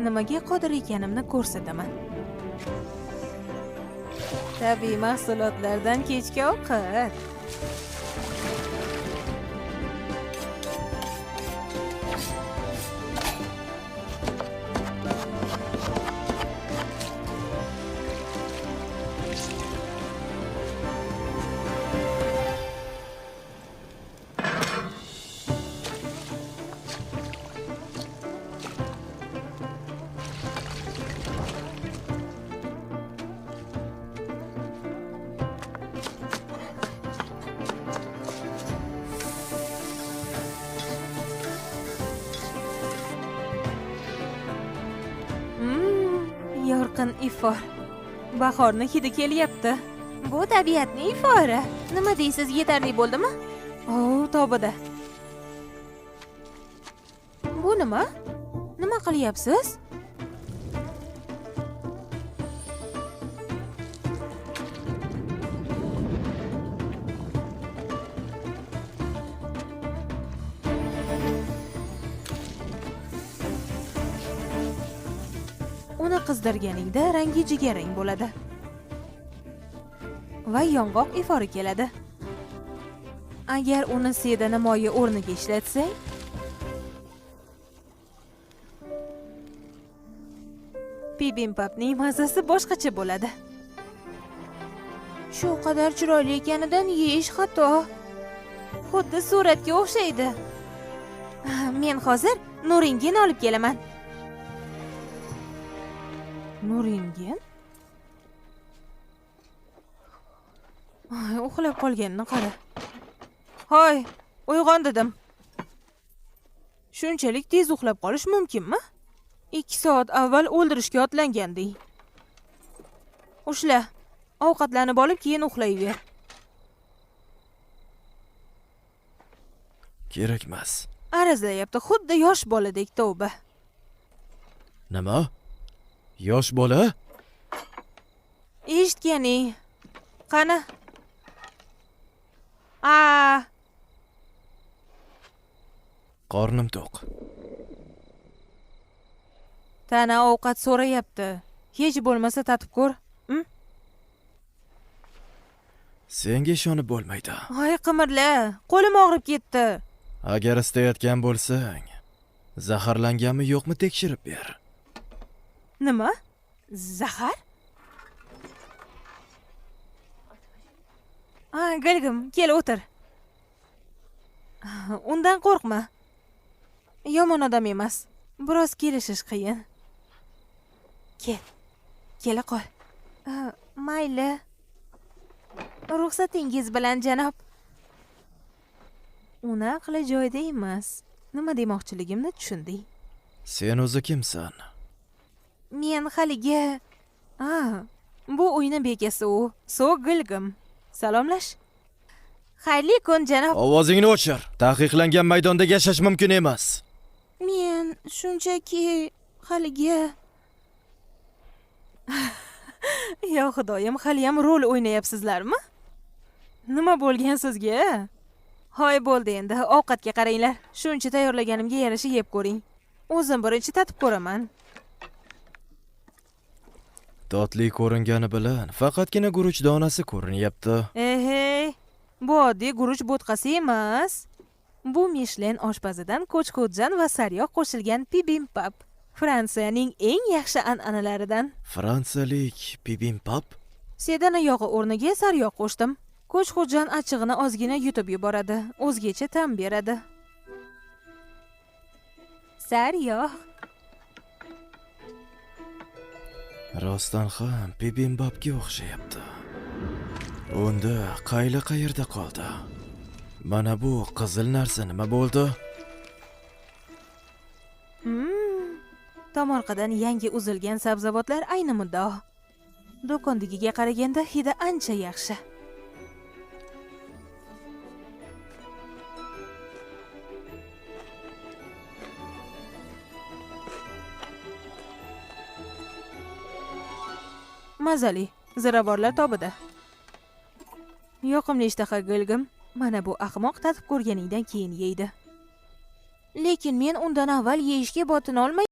nimaga qodir ekanimni ko'rsataman. Tabiiy mahsulotlardan kechki ovqat. Yorqin ifor. Bahorni hidi kelyapti. Bu tabiatning ifori. Nima deysiz, yetarli bo'ldimi? Tobada. Bu nima? Nima qilyapsiz? Uni qizdirganingda rangi jigarrang bo'ladi va yong'oq ifori keladi. Agar uni sedana moyi o'rniga ishlatsang, bibimbapning mazasi boshqacha bo'ladi. Shu qadar chiroyli ekanidan yeyish xato. Xuddi suratga o'xshaydi. Men hozir Nuringin olib kelaman. Nuringin? Uxlab qolganini qara. Hoy, uyg'on dedim. Shunchalik tez uxlab qolish mumkinmi? 2 soat avval o'ldirishga otlanganding. Ushla, ovqatlanib olib keyin uxlayver. Kerakmas. Arazlayapti, xuddi yosh boladek, tavba. Nima? Yosh bola? Eshitganing. Qani? Qornim to'q. Tana ovqat so'rayapti. Hech bo'lmasa tatib ko'r. Senga ishonib bo'lmaydi. Hoy, qimirla. Qo'lim og'rib ketdi. Agar istayotgan bo'lsang, zaharlanganmi yo'qmi tekshirib ber. Nima? Zahar? Gilgim, kel o'tir. Undan qo'rqma. Yomon odam emas. Biroz kelishish qiyin. Kela qol. Mayli. Ruxsatingiz bilan, janob. Uni aqli joyida emas. Nima demoqchiligimni tushunding? Sen o'zi kimsan? Men haligi... bu uyni bekasi u. Gilgim. Salomlash. Xayrli kun, janob. Ovozingni o'chir. Taqiqlangan maydonda yashash mumkin emas. Men shunchaki haligi... Yo xudoyim, hali ham rol o'ynayapsizlarmi? Nima bo'lgan sizga? Hoy, bo'ldi endi, ovqatga qaranglar. Shuncha tayyorlaganimga yarasha yeb ko'ring. O'zim birinchi tatib ko'raman. Totli ko'ringani bilan faqatgina guruch donasi ko'rinyapti. Bu oddiy guruch bo'tqasi emas. Bu Michelin oshpazidan ko'chko'zjan va sariyog' qo'shilgan bibimbap. Fransiyaning eng yaxshi an'analaridan. Fransiyalik bibimbap? Sedana yog'i o'rniga sariyog' qo'shdim. Ko'chko'zjan achchig'ini ozgina yutib yuboradi, o'zgacha ta'm beradi. Sariyog'. Rostdan ham bibimbapga o'xshayapti. Unda qayli qayerda qoldi? Mana bu qizil narsa nima bo'ldi? Tomorqadan yangi uzilgan sabzavotlar ayni muddao. Do'kondagiga qaraganda hidi ancha yaxshi. Mazali, ziravorlar tobida. Yoqimli ishtaha Gilgim. Mana bu ahmoq tatib ko'rganingdan keyin yeydi. Lekin men undan avval yeyishga botin olmay